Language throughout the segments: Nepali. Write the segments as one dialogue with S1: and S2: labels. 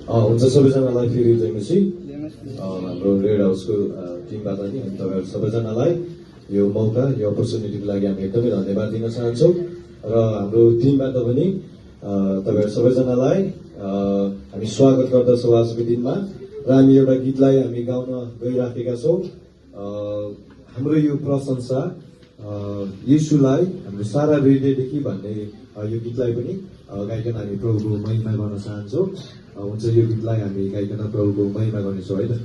S1: हुन्छ सबैजनालाई फेरि जयमसी हाम्रो रेड हाउसको टिमबाट नि हामी तपाईँहरू सबैजनालाई यो मौका यो अपर्च्युनिटीको लागि हामी एकदमै धन्यवाद दिन चाहन्छौँ र हाम्रो टिमबाट पनि तपाईँहरू सबैजनालाई हामी स्वागत गर्दछौँ आजको दिनमा र हामी एउटा गीतलाई हामी गाउन गइराखेका छौँ हाम्रो यो प्रशंसा येशूलाई हाम्रो सारा हृदयदेखि भन्ने यो गीतलाई पनि गाइकन हामी प्रभुको महिमा गर्न चाहन्छौँ हुन्छ यो गीतलाई हामी गाइकन प्रभुको महिमा गर्नेछौँ है त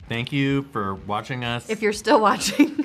S2: Thank you for watching us.
S3: If you're still watching.